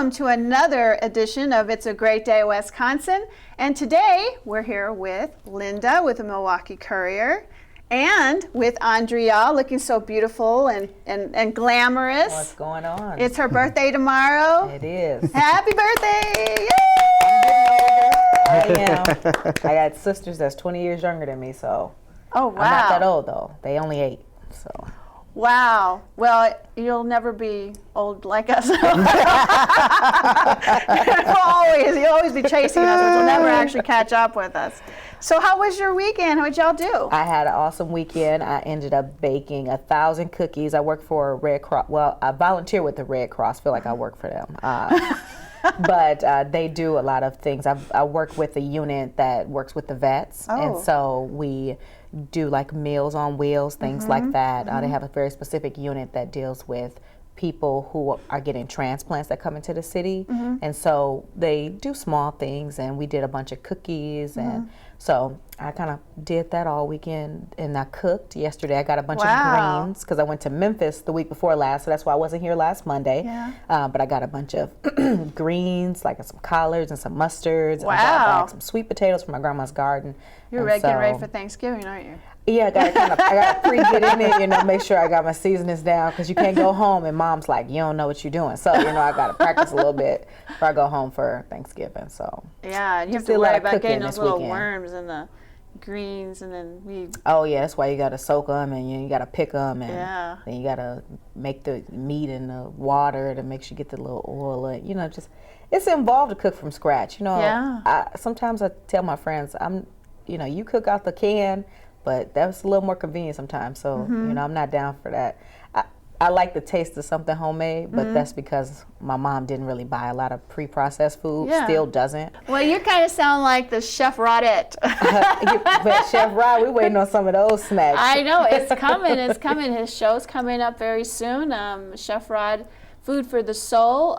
welcome to another edition of It's a Great Day, Wisconsin. And today we're here with Lynda with the Milwauke Courier and with Andrea, looking so beautiful and glamorous. What's going on? It's her birthday tomorrow. It is. Happy birthday! Yay! I am. I got sisters that's 20 years younger than me, so Oh, wow. I'm not that old though. They only 8, so. Wow. Well, you'll never be old like us. You'll always be chasing us, but you'll never actually catch up with us. So how was your weekend? What'd y'all do? I had an awesome weekend. I ended up baking 1,000 cookies. I work for Red Cross. Well, I volunteer with the Red Cross. Feel like I work for them. But they do a lot of things. I work with a unit that works with the vets, and so we do like Meals on Wheels, things like that. They have a very specific unit that deals with people who are getting transplants that come into the city, and so they do small things, and we did a bunch of cookies, and so I kind of did that all weekend, and I cooked yesterday. I got a bunch of greens because I went to Memphis the week before last, so that's why I wasn't here last Monday. But I got a bunch of greens, like some collards and some mustards. And I got back some sweet potatoes from my grandma's garden. You're getting ready for Thanksgiving, aren't you? Yeah, I got to pre-get in it, make sure I got my seasonings down, because you can't go home and mom's like, you don't know what you're doing. So, I got to practice a little bit before I go home for Thanksgiving. So yeah, and you have to worry about getting those little worms and the greens, and then oh yeah, that's why you got to soak them, and you got to pick them, and then you got to make the meat in the water to make sure you get the little oil. And, just it's involved to cook from scratch. Sometimes I tell my friends, you cook out the can. But that's a little more convenient sometimes. So, I'm not down for that. I like the taste of something homemade, but that's because my mom didn't really buy a lot of pre-processed food, still doesn't. Well, you kind of sound like the Chef Rodette. But Chef Rod, we waiting on some of those snacks. I know, it's coming, His show's coming up very soon. Chef Rod, Food for the Soul.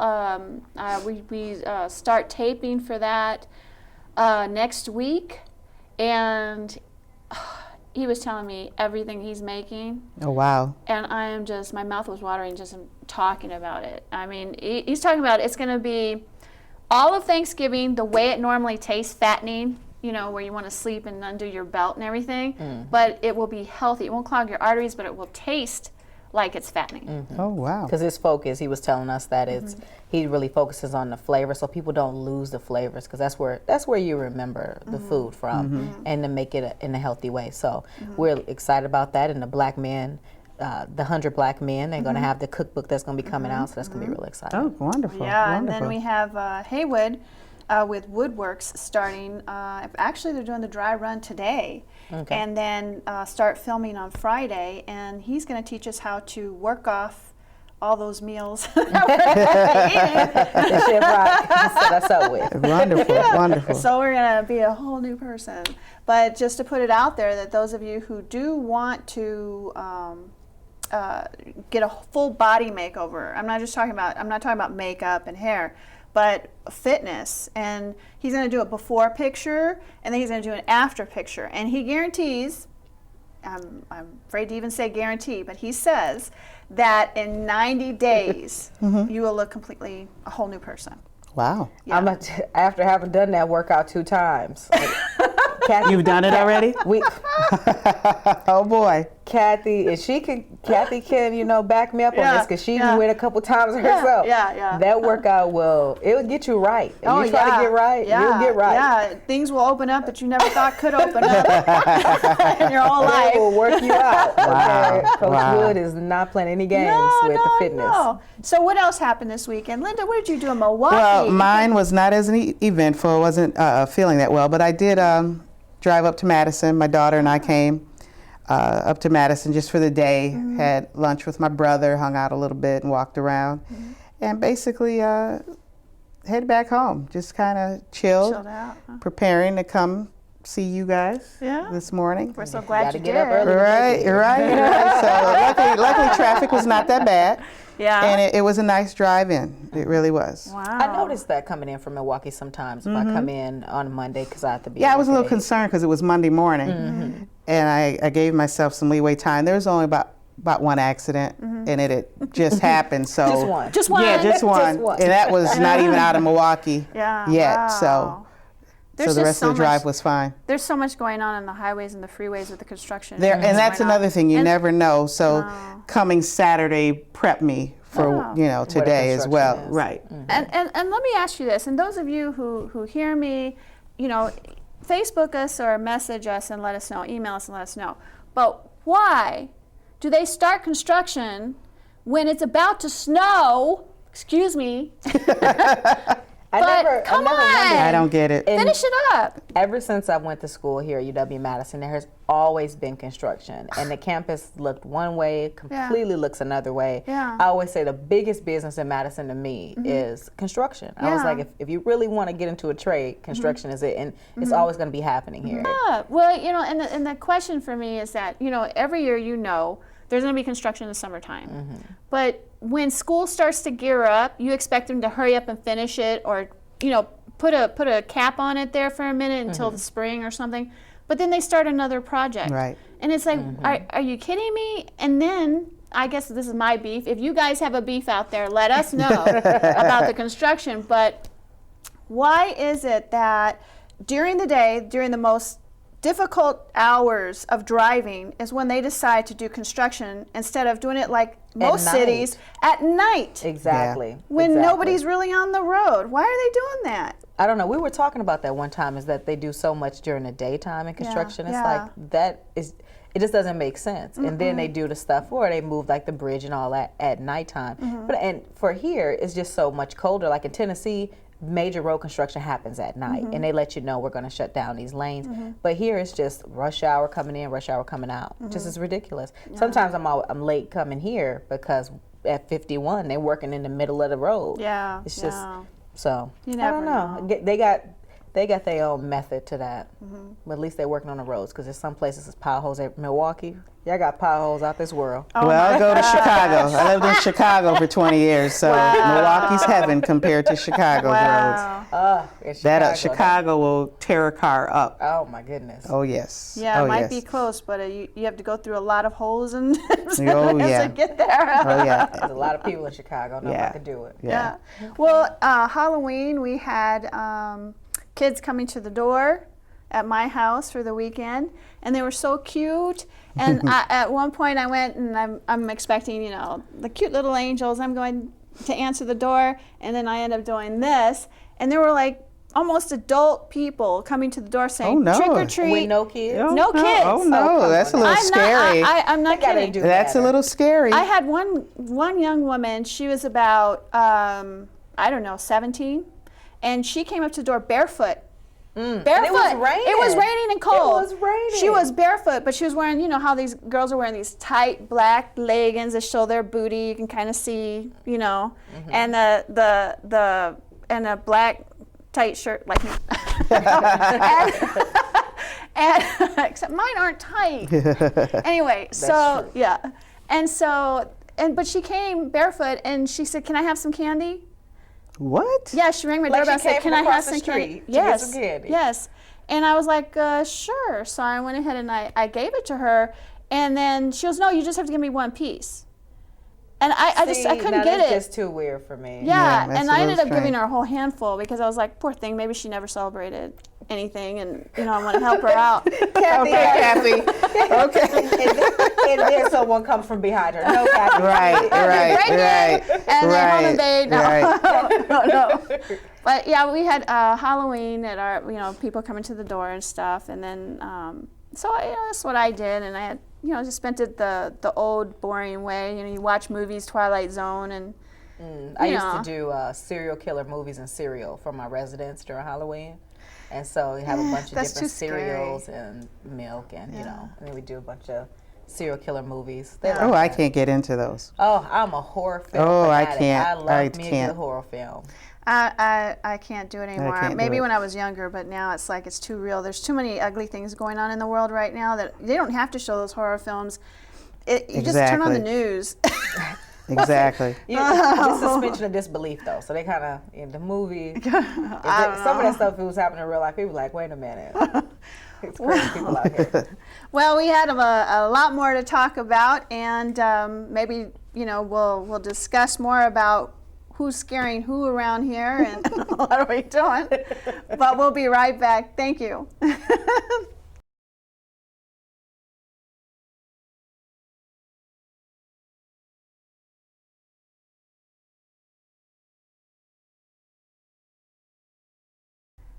We start taping for that next week. And he was telling me everything he's making. Oh, wow. And I am just, my mouth was watering just talking about it. I mean, he's talking about it's going to be all of Thanksgiving, the way it normally tastes, fattening, where you want to sleep and undo your belt and everything. But it will be healthy. It won't clog your arteries, but it will taste like it's fattening. Oh, wow. Because his focus, he was telling us that he really focuses on the flavor, so people don't lose the flavors, because that's where you remember the food from, and to make it in a healthy way. So we're excited about that. And the Black Men, the 100 Black Men, they're going to have the cookbook that's going to be coming out, so that's going to be really exciting. Oh, wonderful. Yeah, wonderful. And then we have Haywood with Woodworks starting. Actually, they're doing the dry run today. Okay. And then start filming on Friday, and he's going to teach us how to work off all those meals that Chef Rock set us up with. Wonderful, wonderful. So we're going to be a whole new person. But just to put it out there, that those of you who do want to get a full body makeover, I'm not talking about makeup and hair, but fitness, and he's going to do a before picture, and then he's going to do an after picture, and he guarantees, I'm afraid to even say guarantee, but he says that in 90 days you will look completely a whole new person. Wow. Yeah. After having done that workout 2 times. Kathy, you've done it already? Oh boy. Kathy can, back me up on this, because she went a couple times herself. Yeah. That workout it'll get you right. If you try to get right, you'll get right. Yeah, things will open up that you never thought could open up in your whole life. It will work you out. Wow. Okay? Coach Wood is not playing any games with the fitness. No. So what else happened this weekend? Lynda, what did you do in Milwaukee? Well, mine was not as eventful. I wasn't feeling that well, but I did drive up to Madison. My daughter and I came up to Madison just for the day, had lunch with my brother, hung out a little bit and walked around, and basically head back home. Just kind of chilled out, preparing to come see you guys this morning. We're so glad you get up early. Right. So luckily traffic was not that bad. Yeah. And it was a nice drive-in. It really was. Wow. I noticed that coming in from Milwaukee sometimes if I come in on Monday, because I have to be. Yeah, I was a little concerned because it was Monday morning. And I gave myself some leeway time. There was only about about one accident, and it just happened. So Just one. Just one. Yeah, just one. one. And that was not even out of Milwaukee Yeah. yet. Wow. So There's the just rest so of the drive much- was fine. There's so much going on the highways and the freeways with the construction. There, and that's going on. another thing, you And- never know. So No. coming Saturday, prep me for Oh. today as well. construction is. Right. And let me ask you this, and those of you who hear me, Facebook us or message us and let us know, email us and let us know. But why do they start construction when it's about to snow? Excuse me. I never come wondered. on. I don't get it. And Finish it up. ever since I went to school here at UW-Madison, there has always been construction. And the campus looked one way, completely looks another way. Yeah. I always say the biggest business in Madison to me is construction. I was Yeah. like, if you really want to get into a trade, construction is it. And it's always going to be happening here. Yeah. Well, and the question for me is that, every year there's going to be construction in the summertime. But when school starts to gear up, you expect them to hurry up and finish it, or put a cap on it there for a minute until the spring or something. But then they start another project. Right. And it's like, are you kidding me? And then I guess this is my beef. If you guys have a beef out there, let us know about the construction. But why is it that during the day, during the most difficult hours of driving, is when they decide to do construction instead of doing it like most night. cities at night Exactly. when Exactly. nobody's really on the road? Why are they doing that? I don't know. We were talking about that one time, is that they do so much during the daytime in construction. It's yeah. like, it just doesn't make sense. And then they do the stuff where they move like the bridge and all that at nighttime. And for here, it's just so much colder. Like in Tennessee, major road construction happens at night, and they let you know we're going to shut down these lanes. But here it's just rush hour coming in, rush hour coming out. Just is ridiculous. Sometimes I'm late coming here because at 51 they're working in the middle of the road. Yeah. It's just yeah. so You I never don't know. They got their own method to that. But at least they're working on the roads, because there's some places it's potholes at Milwaukee. Y'all got potholes out this world. Oh Well, I'll go to Chicago. I lived in Chicago for 20 years, so Wow. Milwaukee's heaven compared to Chicago's roads. Wow. It's That Chicago will tear a car up. Oh my goodness. Oh yes. Yeah, oh, it might yes. be close, but you have to go through a lot of holes and Oh, yeah. to get there. Oh yeah. There's a lot of people in Chicago. Nobody Yeah. could do it. Yeah. Well, Halloween, we had kids coming to the door at my house for the weekend, and they were so cute. And at one point, I went and I'm expecting, the cute little angels. I'm going to answer the door, and then I end up doing this, and there were like almost adult people coming to the door saying, Oh, no. "Trick or treat." With no kids. Oh, No kids. Oh no, come that's a on little I'm scary. not. I'm not They gotta kidding. do That's a better. little scary. I had one young woman. She was about I don't know, 17, and she came up to the door barefoot. Barefoot. And it was raining. It was raining and cold. It was raining. She was barefoot, but she was wearing, how these girls are wearing these tight black leggings that show their booty. You can kind of see, and and a black tight shirt like me. and except mine aren't tight. Anyway, so true. yeah, but she came barefoot and she said, "Can I have some candy?" What? Yeah, she rang my Like doorbell and she said, came "Can from I have across some the candy?" street to get Yes, some candy. yes. And I was like, "Sure." So I went ahead and I gave it to her, and then she goes, "No, you just have to give me one piece." And I couldn't get That's it. just too weird for me. Yeah, that's and a I little ended up giving strange. her a whole handful because I was like, poor thing, maybe she never celebrated anything, and I want to help her out. Kathy, Kathy. Okay. and then someone comes from behind her. No, Kathy. Right, right, right. And then home and Right, bathe. No, right. no. But yeah, we had Halloween at our, people coming to the door and stuff, and then so that's what I did, and I had just spent it the old boring way. You watch movies, Twilight Zone, and I used to do serial killer movies and cereal for my residents during Halloween. And so we have a bunch of That's different too scary. cereals and milk, and and then we do a bunch of serial killer movies. They Oh, like I that. can't get into those. Oh, I'm a horror film Oh, I fanatic. can't. I love I me a can't. good horror film. I can't do it anymore. can't do Maybe it. when I was younger, but now it's like it's too real. There's too many ugly things going on in the world right now that they don't have to show those horror films. You just turn on the Exactly. news. Exactly. Just suspension of disbelief, though. So they kind of, in the movie, some of that stuff, if it was happening in real life, people were like, wait a minute. It's crazy people out here. Well, we had a lot more to talk about, and maybe we'll discuss more about who's scaring who around here and what are we doing. But we'll be right back. Thank you.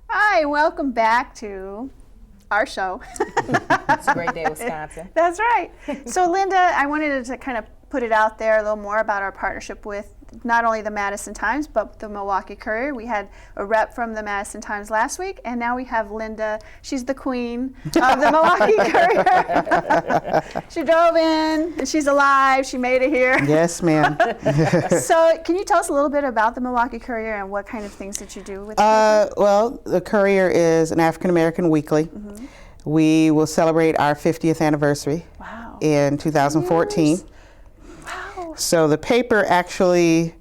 Hi, welcome back to our show. It's a great day, Wisconsin. That's right. So Lynda, I wanted to kind of put it out there a little more about our partnership with not only the Madison Times, but the Milwauke Courier. We had a rep from the Madison Times last week, and now we have Lynda. She's the queen of the Milwauke Courier. She drove in, and she's alive. She made it here. Yes, ma'am. So can you tell us a little bit about the Milwauke Courier and what kind of things did you do with the paper? Well, the Courier is an African-American weekly. Mm-hmm. We will celebrate our 50th anniversary in 2014. Wow. So the paper actually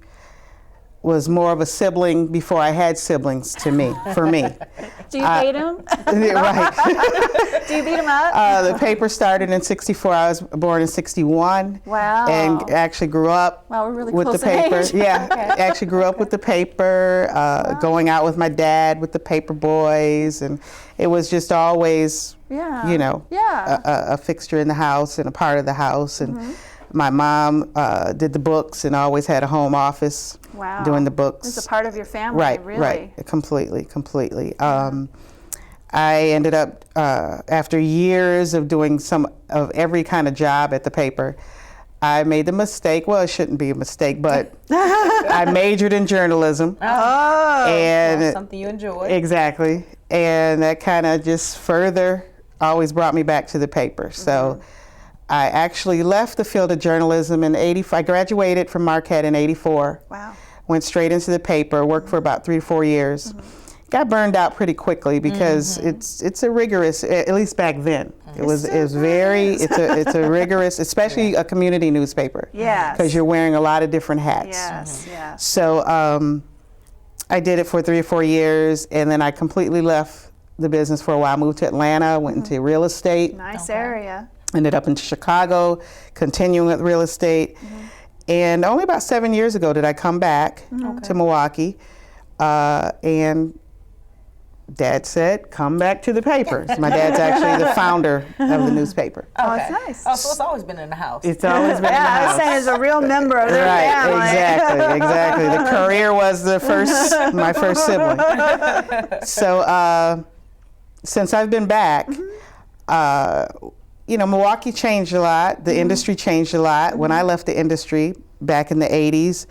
was more of a sibling before I had siblings to me, for me. Do you hate them? Right. Do you beat them up? The paper started in '64. I was born in '61. Wow. And actually grew up Wow, we're really with close the paper. age. Yeah, actually grew up with the paper, going out with my dad with the paper boys, and it was just always, a fixture in the house and a part of the house. And my mom did the books and always had a home office doing the books. It's a part of your family, Right, really. right, completely. I ended up, after years of doing some of every kind of job at the paper, I made the mistake, well, it shouldn't be a mistake, but I majored in journalism. Oh, and well, something you enjoy. Exactly. And that kind of just further always brought me back to the paper. So I actually left the field of journalism in '84. I graduated from Marquette in '84. Wow. Went straight into the paper, worked for about 3 to 4 years. Got burned out pretty quickly because it's a rigorous, at least back then. It's a rigorous, especially a community newspaper. Yes. Because you're wearing a lot of different hats. Yes, yes. So I did it for 3 or 4 years, and then I completely left the business for a while. Moved to Atlanta, went into real estate. Nice area. Ended up in Chicago, continuing with real estate. And only about 7 years ago did I come back to Milwauke, and Dad said, come back to the papers. My dad's actually the founder of the newspaper. Oh, it's nice. Oh, so it's always been in the house. It's always been in the Yeah, house. I say as a real member of their family. Right, exactly. The Courier was my first sibling. So since I've been back, Milwaukee changed a lot. The industry changed a lot. When I left the industry back in the 80s,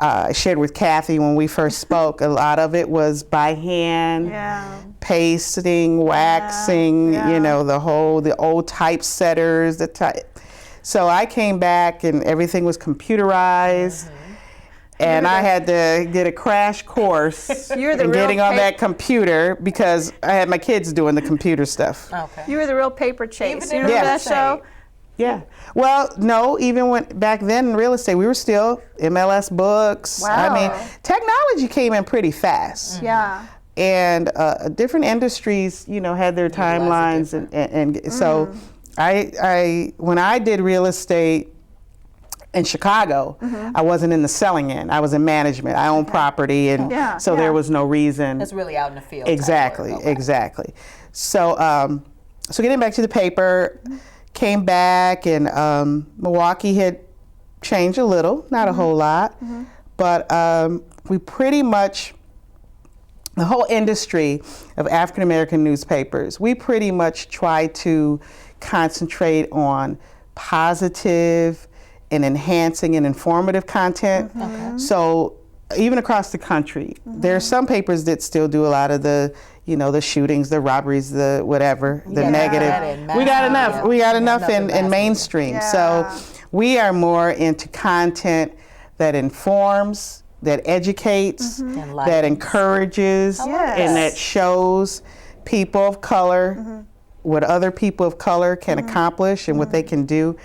I shared with Kathy when we first spoke, a lot of it was by hand, pasting, waxing, the old typesetters. So I came back and everything was computerized. And I had to get a crash course in getting on that computer because I had my kids doing the computer stuff. Okay. You were the real paper chase. Even You remember that show? Yeah. Well, no, even when back then in real estate, we were still MLS books. Wow. I mean, technology came in pretty fast. Yeah. And different industries, had their timelines, and so when I did real estate in Chicago, I wasn't in the selling end. I was in management. I owned property, and there was no reason. That's really out in the field. Exactly, exactly. So, so getting back to the paper, came back, and Milwauke had changed a little, not a whole lot, but we pretty much, the whole industry of African American newspapers, we pretty much try to concentrate on positive and enhancing and informative content. So even across the country, there are some papers that still do a lot of the, the shootings, the robberies, the whatever, the negative. We got enough. We got enough in mainstream. Yeah. So we are more into content that informs, that educates, that encourages, and that shows people of color what other people of color can accomplish and what they can do.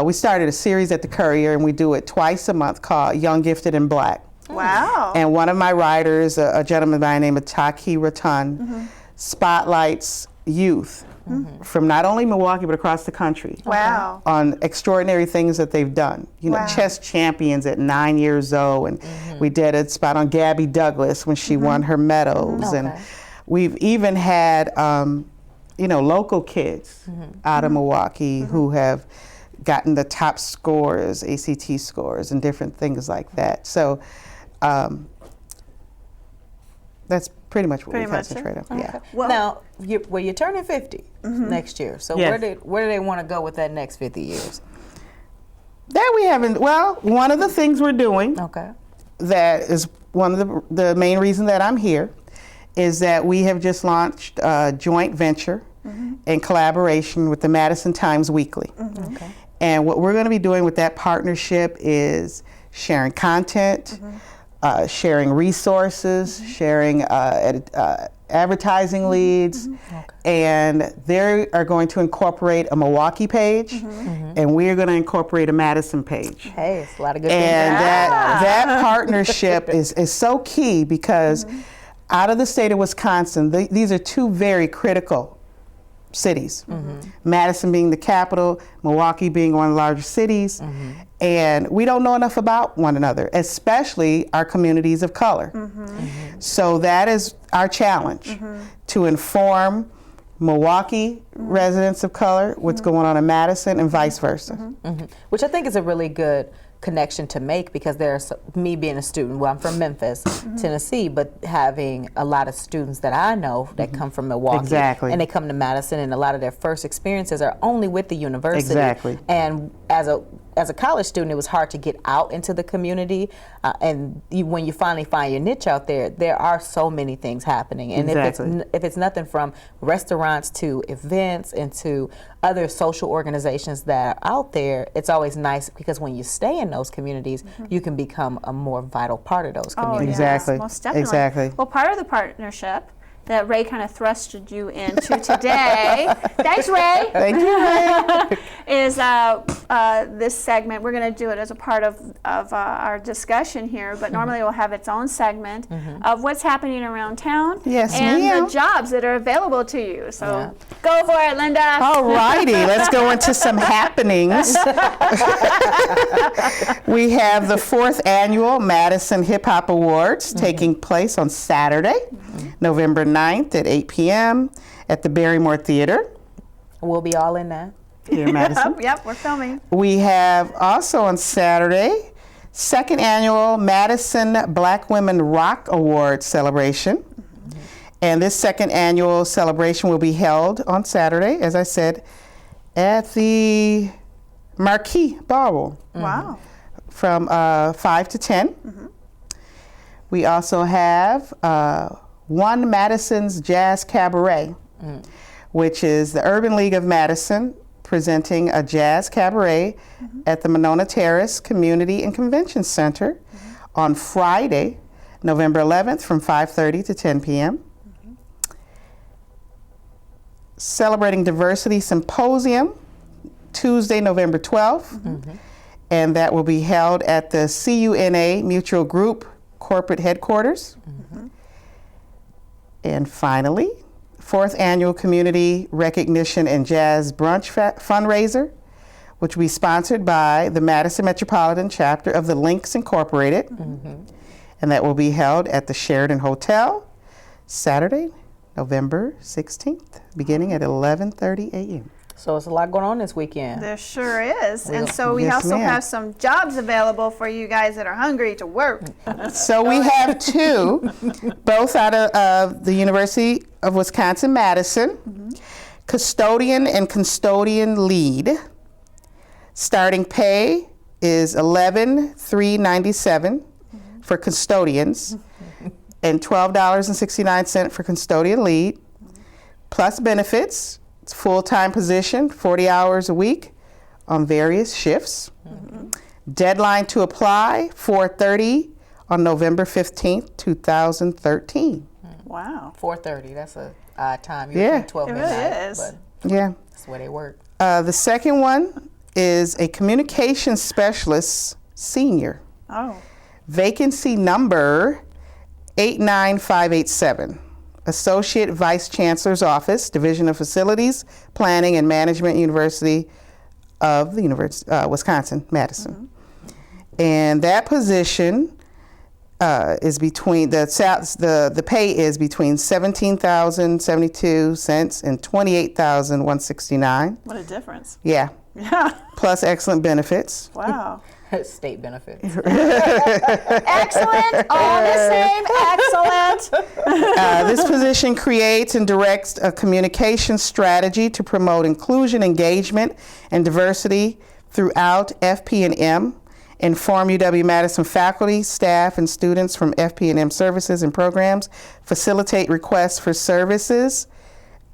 We started a series at the Courier, and we do it twice a month called Young, Gifted, and Black. Wow. And one of my writers, a gentleman by the name of Taki Ratan, spotlights youth from not only Milwaukee but across the country. Wow. On extraordinary things that they've done. You know, Wow. chess champions at 9 years old, and we did a spot on Gabby Douglas when she won her medals, and Okay. we've even had local kids out of Milwaukee who have gotten the top scores, ACT scores, and different things like that. So that's pretty much what Pretty we much it. concentrate on. Yeah. Well- now, you're turning 50 next year. So Yes. where do they want to go with that next 50 years? That we haven't. Well, one of the things we're doing Okay. that is one of the main reason that I'm here is that we have just launched a joint venture in collaboration with the Madison Times Weekly. Okay. And what we're going to be doing with that partnership is sharing content, sharing resources, sharing advertising leads, and they are going to incorporate a Milwaukee page, and we're going to incorporate a Madison page. Hey, it's a lot of good And things. that partnership is so key because out of the state of Wisconsin, these are two very critical cities. Madison being the capital, Milwaukee being one of the largest cities, and we don't know enough about one another, especially our communities of color. So that is our challenge, to inform Milwaukee residents of color what's going on in Madison and vice versa. Which I think is a really good connection to make, because there's me being a student. Well, I'm from Memphis, Tennessee, but having a lot of students that I know that come from Milwaukee, Exactly. and they come to Madison, and a lot of their first experiences are only with the university. Exactly. And as a college student, it was hard to get out into the community, and when you finally find your niche out there, there are so many things happening. And Exactly. if it's nothing from restaurants to events and to other social organizations that are out there, it's always nice because when you stay in those communities, you can become a more vital part of those communities. Exactly. Yes, most definitely. Exactly. Well, part of the partnership that Ray kind of thrusted you into today, thanks, Ray, Thank you, Ray. is this segment. We're going to do it as a part of our discussion here, but normally we'll have its own segment of what's happening around town Yes, and ma'am. the jobs that are available to you. So go for it, Lynda. All righty, let's go into some happenings. We have the 4th annual Madison Hip Hop Awards taking place on Saturday, November 9th at 8 p.m. at the Barrymore Theater We'll be all in that. here in Madison. Yep, we're filming. We have also on Saturday, 2nd annual Madison Black Women Rock Awards celebration. And this 2nd annual celebration will be held on Saturday, as I said, at the Marquee Ballroom Wow. from 5 to 10. We also have One Madison's Jazz Cabaret, which is the Urban League of Madison presenting a jazz cabaret at the Monona Terrace Community and Convention Center on Friday, November 11th from 5:30 to 10 p.m. Celebrating Diversity Symposium, Tuesday, November 12th, and that will be held at the CUNA Mutual Group corporate headquarters. And finally, 4th annual Community Recognition and Jazz Brunch fundraiser, which will be sponsored by the Madison Metropolitan Chapter of the Links Incorporated, and that will be held at the Sheridan Hotel, Saturday, November 16th, beginning at 11:30 a.m. So it's a lot going on this weekend. There sure is. And so we Yes, also ma'am. have some jobs available for you guys that are hungry to work. So we have two, both out of the University of Wisconsin-Madison, custodian and custodian lead. Starting pay is $11,397 for custodians and $12.69 for custodian lead, plus benefits. It's a full-time position, 40 hours a week on various shifts. Deadline to apply, 4:30 on November 15th, 2013. Wow. 4:30. That's a odd time. Yeah. Usually 12 It really midnight, is. but Yeah. that's where they work. The second one is a communications specialist senior. Oh. Vacancy number 89587. Associate Vice Chancellor's Office, Division of Facilities, Planning and Management, University of the Wisconsin, Madison. And that position is between, the pay is between $17,072 and $28,169. What a difference. Yeah. Yeah. Plus excellent benefits. Wow. State benefits. Excellent. All the same. Excellent. This position creates and directs a communication strategy to promote inclusion, engagement, and diversity throughout FP&M, inform UW-Madison faculty, staff, and students from FP&M services and programs, facilitate requests for services,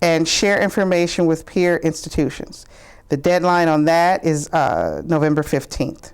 and share information with peer institutions. The deadline on that is November 15th.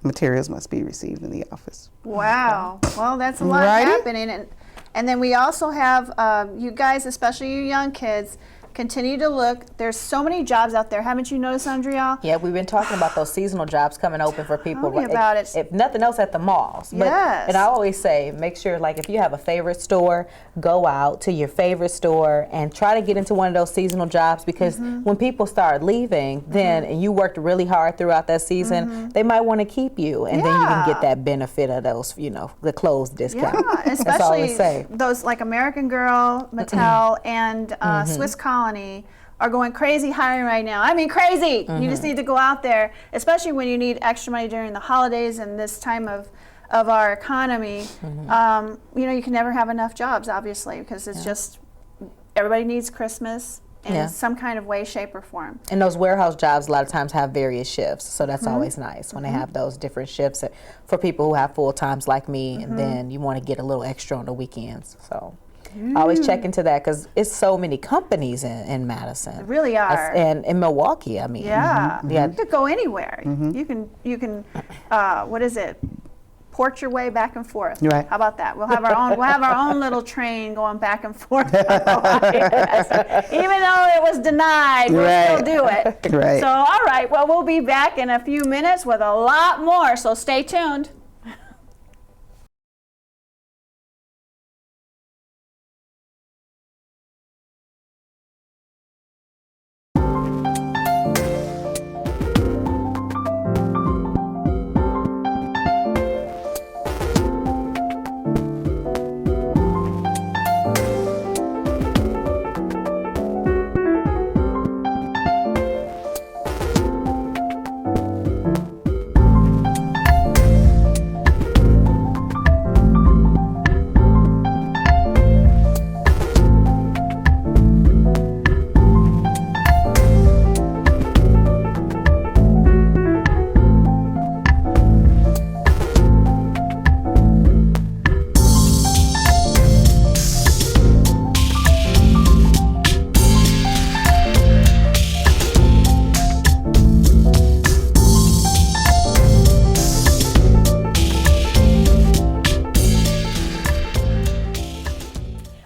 Materials must be received in the office. Wow. Well, that's a lot Righty. happening. And then we also have you guys, especially you young kids, continue to look. There's so many jobs out there. Haven't you noticed, Andrea? Yeah, we've been talking about those seasonal jobs coming open for people. Tell me about it. If nothing else, at the malls. But, Yes. And I always say, make sure, like, if you have a favorite store, go out to your favorite store and try to get into one of those seasonal jobs, because when people start leaving, then and you worked really hard throughout that season, they might want to keep you, and then you can get that benefit of those, the clothes discount. Yeah, That's all I especially say. those like American Girl, Mattel, and Swiss Colony are going crazy hiring right now. I mean, crazy. You just need to go out there, especially when you need extra money during the holidays and this time of our economy. You can never have enough jobs, obviously, because it's just everybody needs Christmas in some kind of way, shape, or form. And those warehouse jobs a lot of times have various shifts, so that's always nice when they have those different shifts for people who have full times like me, and then you want to get a little extra on the weekends. So I always check into that, because it's so many companies in Madison. They really are. And in Milwauke, I mean. Yeah, Yeah. you could go anywhere. You can what is it? Port your way back and forth. Right. How about that? We'll have our own little train going back and forth. Even though it was denied, we'll still do it. Right. So all right, well, we'll be back in a few minutes with a lot more. So stay tuned.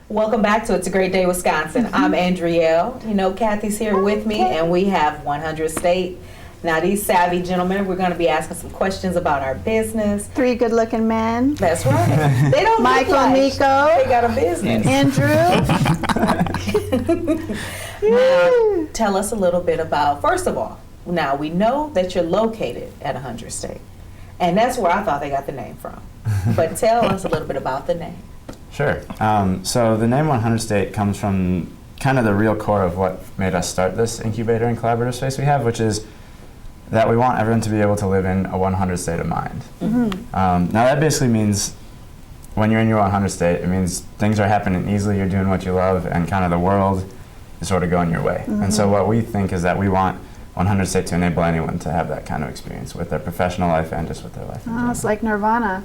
Welcome back to It's a Great Day, Wisconsin. I'm Andrielle. Kathy's here with me, and we have 100 State. Now, these savvy gentlemen, we're going to be asking some questions about our business. 3 good-looking men. That's right. They don't Michael, look like Niko, they got a business. Andrew. Now, tell us a little bit about, first of all, now we know that you're located at 100 State, and that's where I thought they got the name from. But tell us a little bit about the name. Sure. So the name 100 State comes from kind of the real core of what made us start this incubator and collaborative space we have, which is that we want everyone to be able to live in a 100 state of mind. Now that basically means when you're in your 100 state, it means things are happening easily, you're doing what you love, and kind of the world is sort of going your way. And so what we think is that we want 100 State to enable anyone to have that kind of experience with their professional life and just with their life in Oh, general. it's like Nirvana.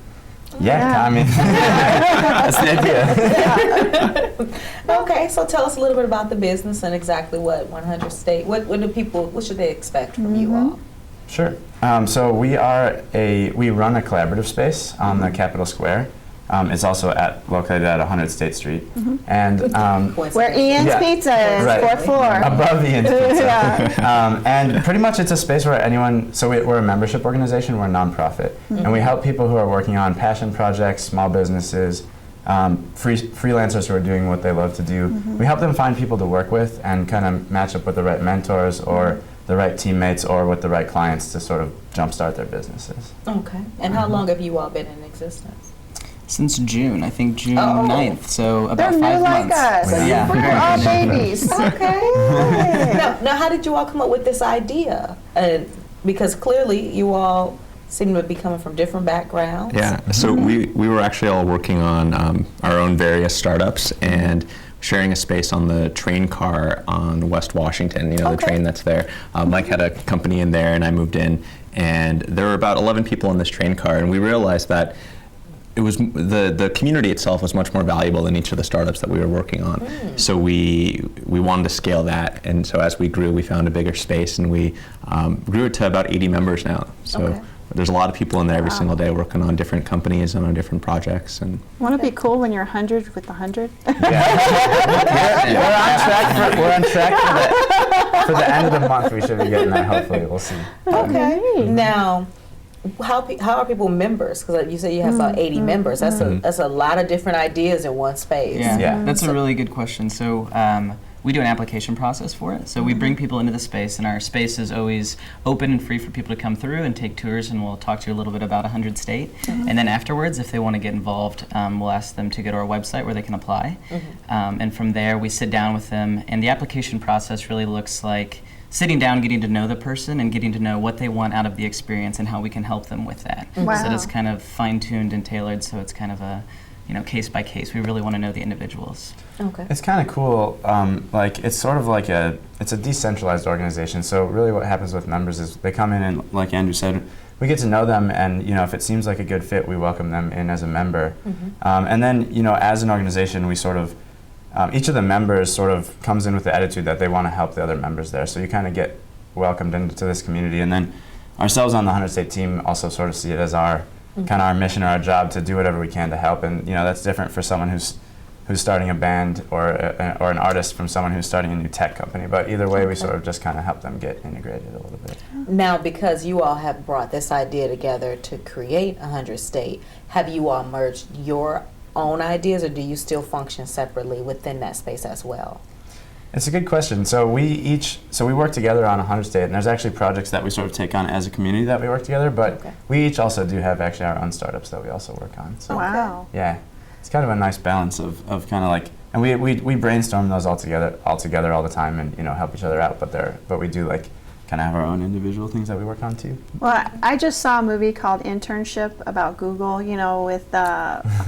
Yeah, I mean, that's the idea. Okay, so tell us a little bit about the business and exactly what 100 State, what should they expect from you all? Sure. So we run a collaborative space on the Capitol Square. It's also located at 100 State Street. And Where Ian's Yeah, Pizza is, right. 4th floor. above the Pizza. Yeah. And pretty much it's a space where we're a membership organization, we're a nonprofit. And we help people who are working on passion projects, small businesses, freelancers who are doing what they love to do. We help them find people to work with and kind of match up with the right mentors or the right teammates or with the right clients to sort of jumpstart their businesses. Okay. And how long have you all been in existence? Since June, I think June 9th, so They're about new 5 like months. us. So, yeah. We're all babies. Okay. Now, how did you all come up with this idea? Because clearly you all seem to be coming from different backgrounds. Yeah, so we were actually all working on our own various startups and sharing a space on the train car on West Washington, the train that's there. Mike had a company in there and I moved in, and there were about 11 people in this train car, and we realized that it was the community itself was much more valuable than each of the startups that we were working on. So we wanted to scale that, and so as we grew, we found a bigger space, and we grew it to about 80 members now. So there's a lot of people in there every single day working on different companies and on different projects. And Wouldn't it be cool when you're 100 with 100? We're on track for the end of the month. We should be getting there. Hopefully, we'll see. Okay. Now, how are people members? Because you say you have about 80 members. That's a lot of different ideas in one space. Yeah, that's a really good question. So we do an application process for it. So we bring people into the space, and our space is always open and free for people to come through and take tours, and we'll talk to you a little bit about 100 State. And then afterwards, if they want to get involved, we'll ask them to go to our website where they can apply. And from there, we sit down with them, and the application process really looks like sitting down, getting to know the person, and getting to know what they want out of the experience and how we can help them with that. Wow. So it's kind of fine-tuned and tailored, so it's kind of a case by case. We really want to know the individuals. Okay. It's kind of cool. It's sort of like it's a decentralized organization. So really, what happens with members is they come in and, like Andrew said, we get to know them, and if it seems like a good fit, we welcome them in as a member. And then as an organization, we sort of each of the members sort of comes in with the attitude that they want to help the other members there. So you kind of get welcomed into this community, and then ourselves on the 100 State team also sort of see it as our kind of our mission or our job to do whatever we can to help. And that's different for someone who's starting a band or an artist from someone who's starting a new tech company. But either way, we sort of just kind of help them get integrated a little bit. Now, because you all have brought this idea together to create 100 State, have you all merged your own ideas, or do you still function separately within that space as well? It's a good question. So we work together on 100 State, and there's actually projects that we sort of take on as a community that we work together, but we each also do have actually our own startups that we also work on. So Wow. yeah, it's kind of a nice balance of kind of like, and we brainstorm those all together all the time, and help each other out, but we do like kind of have our own individual things that we work on too. Well, I just saw a movie called Internship about Google, with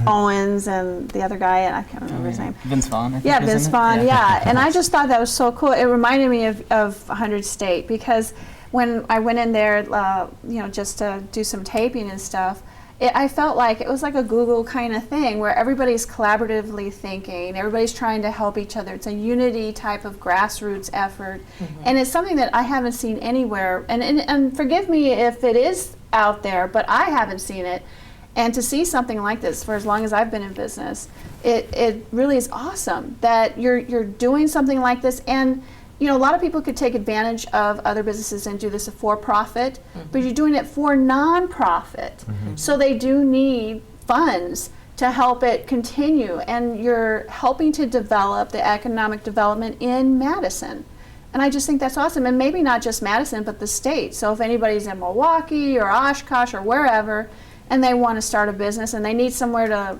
Owens and the other guy, and I can't remember his name. Vince Vaughn, I think. Yeah, was in Vince it. Vaughn, yeah. And I just thought that was so cool. It reminded me of 100 State, because when I went in there, just to do some taping and stuff, I felt like it was like a Google kind of thing where everybody's collaboratively thinking, everybody's trying to help each other. It's a unity type of grassroots effort, and it's something that I haven't seen anywhere. And forgive me if it is out there, but I haven't seen it. And to see something like this for as long as I've been in business, it really is awesome that you're doing something like this. And a lot of people could take advantage of other businesses and do this for profit, but you're doing it for nonprofit. So they do need funds to help it continue, and you're helping to develop the economic development in Madison. And I just think that's awesome, and maybe not just Madison, but the state. So if anybody's in Milwauke or Oshkosh or wherever, and they want to start a business and they need somewhere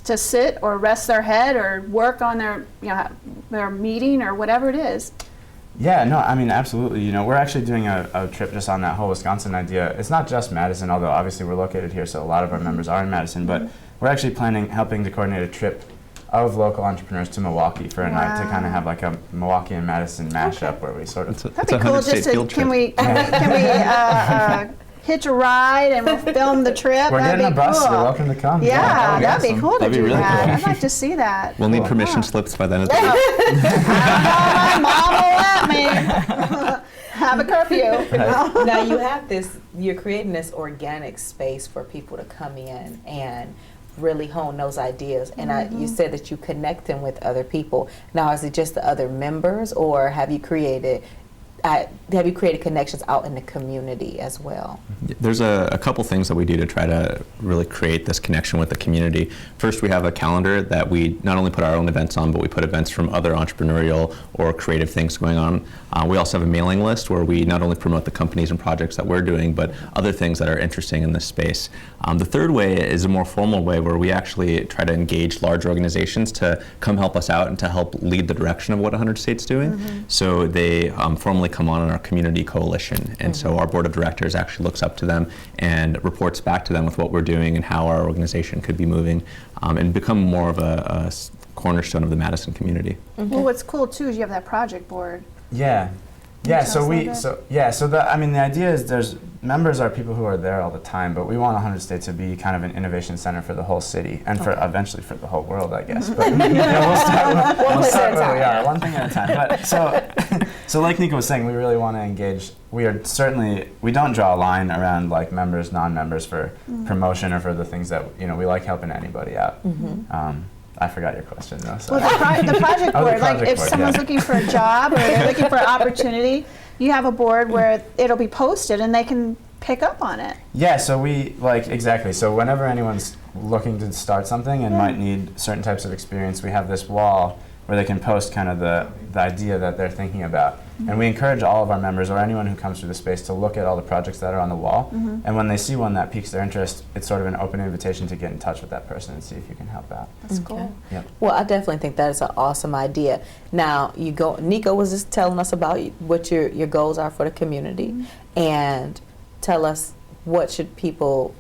to sit or rest their head or work on their meeting or whatever it is. Yeah, no, I mean, absolutely. We're actually doing a trip just on that whole Wisconsin idea. It's not just Madison, although obviously we're located here, so a lot of our members are in Madison, but we're actually helping to coordinate a trip of local entrepreneurs to Milwauke for a night to kind of have like a Milwauke and Madison mashup where we sort of... That'd be cool. Just can we hitch a ride and we'll film the trip? We're that'd getting be a bus. cool. You're welcome to come. Yeah, that'd be cool to That'd be do really that. cool. I'd like to see that. We'll need permission slips by then. My mom will let me. Have a curfew. Now you're creating this organic space for people to come in and really hone those ideas. And you said that you connect them with other people. Now, is it just the other members, or have you created have you created connections out in the community as well? There's a couple things that we do to try to really create this connection with the community. First, we have a calendar that we not only put our own events on, but we put events from other entrepreneurial or creative things going on. We also have a mailing list where we not only promote the companies and projects that we're doing, but other things that are interesting in this space. The third way is a more formal way where we actually try to engage large organizations to come help us out and to help lead the direction of what 100 States doing. So they formally come on in our community coalition, and so our board of directors actually looks up to them and reports back to them with what we're doing and how our organization could be moving, and become more of a cornerstone of the Madison community. Well, what's cool too is you have that project board. Yeah. Tell Yeah, us so a we, little bit. the idea is there's, members are people who are there all the time, but we want 100 States to be kind of an innovation center for the whole city, and for eventually for the whole world, I guess. But we'll start where we are, one thing at a time. But so like Niko was saying, we really want to engage. We don't draw a line around like members, non-members for promotion or for the things that, we like helping anybody out. I forgot your question though. So. Well, the project Oh, the board, like project if board, someone's yeah. looking for a job or they're looking for an opportunity, you have a board where it'll be posted and they can pick up on it. Yeah, so exactly. So whenever anyone's looking to start something and might need certain types of experience, we have this wall where they can post kind of the idea that they're thinking about. And we encourage all of our members or anyone who comes through the space to look at all the projects that are on the wall. And when they see one that piques their interest, it's sort of an open invitation to get in touch with that person and see if you can help out. That's cool. Yep. Well, I definitely think that is an awesome idea. Now, Niko was just telling us about what your goals are for the community, and tell us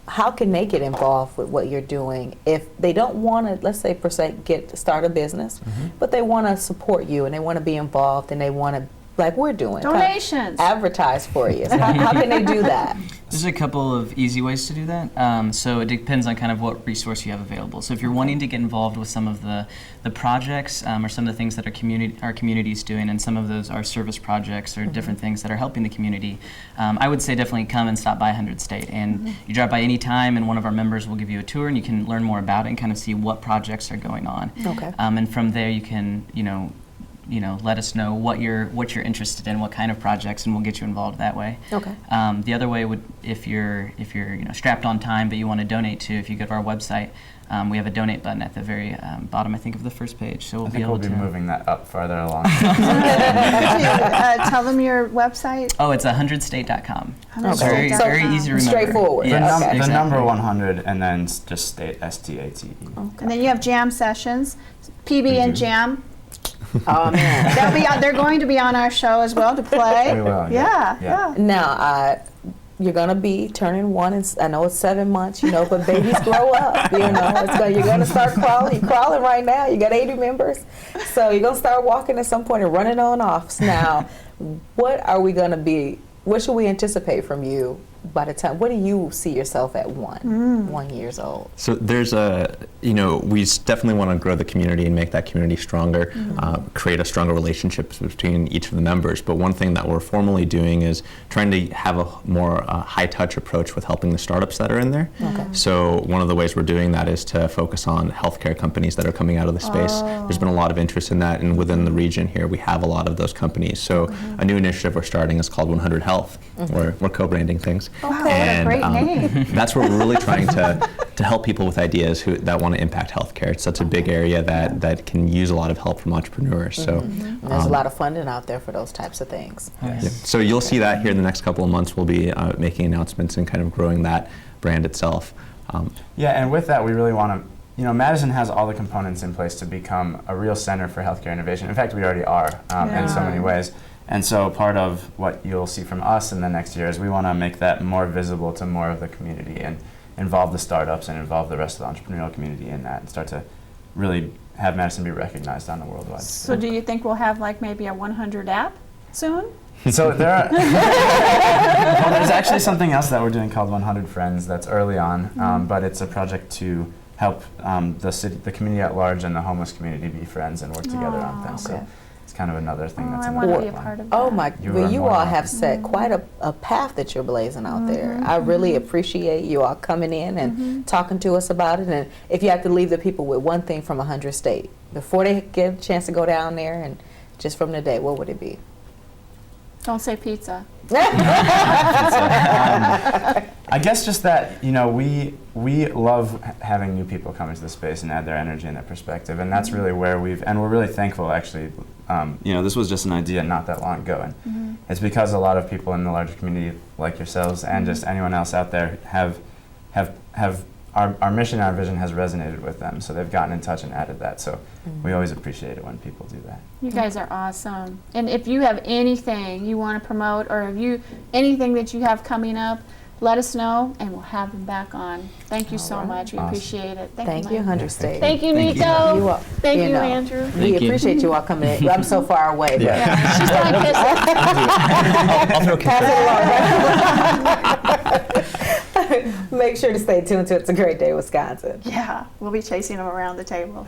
how can they get involved with what you're doing if they don't want to, let's say per se, start a business, but they want to support you and they want to be involved and they want to, like we're doing, Donations. advertise for you. So how can they do that? There's a couple of easy ways to do that. So it depends on kind of what resource you have available. So if you're wanting to get involved with some of the projects or some of the things that our community is doing, and some of those are service projects or different things that are helping the community, I would say definitely come and stop by 100 State. And you drop by any time, and one of our members will give you a tour, and you can learn more about it and kind of see what projects are going on. Okay. And from there, you can let us know what you're interested in, what kind of projects, and we'll get you involved that way. Okay. The other way would, if you're strapped on time but you want to donate to, if you go to our website, we have a donate button at the very bottom, I think, of the first page. So I think we'll be moving that up farther along. Tell them your website. Oh, it's 100state.com. It's Okay. very easy to remember. Straightforward. Yes, Okay. The exactly. number 100 and then just state STATE. And then you have jam sessions, PB and Jam. Oh man. They're going to be on our show as well to play. We will, Yeah. Now, you're gonna be turning one, and I know it's 7 months, but babies grow up. You're gonna start crawling. You're crawling right now. You got 80 members, so you're gonna start walking at some point and running on off. Now, what should we anticipate from you by the time? What do you see yourself at 1 years old? So there's we definitely want to grow the community and make that community stronger, create a stronger relationship between each of the members. But one thing that we're formally doing is trying to have a more high-touch approach with helping the startups that are in there. Okay. So one of the ways we're doing that is to focus on healthcare companies that are coming out of the space. There's been a lot of interest in that, and within the region here, we have a lot of those companies. So a new initiative we're starting is called 100 Health. We're co-branding things. Wow, what a great name. That's where we're really trying to help people with ideas that want to impact healthcare. It's such a big area that can use a lot of help from entrepreneurs. So There's a lot of funding out there for those types of things. yeah. So you'll see that here in the next couple of months. We'll be making announcements and kind of growing that brand itself. And with that, we really want to, Madison has all the components in place to become a real center for healthcare innovation. In fact, we already are in so many ways. And so part of what you'll see from us in the next year is we want to make that more visible to more of the community and involve the startups and involve the rest of the entrepreneurial community in that and start to really have Madison be recognized on the worldwide scale. So do you think we'll have like maybe a 100 app soon? So there's actually something else that we're doing called 100 Friends that's early on, but it's a project to help the community at large and the homeless community be friends and work together on things. okay. So it's kind of another thing that's I in want to the be a pipeline. part of that. Oh my! You Well, are you more all than have set quite a path that you're blazing out there. I really appreciate you all coming in and talking to us about it. And if you have to leave the people with one thing from 100 State before they get a chance to go down there, and just from the day, what would it be? Don't say pizza. I guess just that, you know, we love having new people come into the space and add their energy and their perspective, and that's really where and we're really thankful actually. You know, this was just an idea not that long ago, and it's because a lot of people in the larger community, like yourselves and just anyone else out there, have our mission and our vision has resonated with them, so they've gotten in touch and added that. So we always appreciate it when people do that. You guys are awesome. And if you have anything you want to promote, or if anything that you have coming up, let us know and we'll have them back on. Thank you so much. We appreciate it. Thank you, Mike. 100 State. Thank you, Thank you. Nico. You are- Thank you, know, Andrew. We Thank you. appreciate you all coming in. I'm so far away. But She's going to kiss it. I'll throw make sure to stay tuned to It's a Great Day, Wisconsin. Yeah, we'll be chasing them around the table.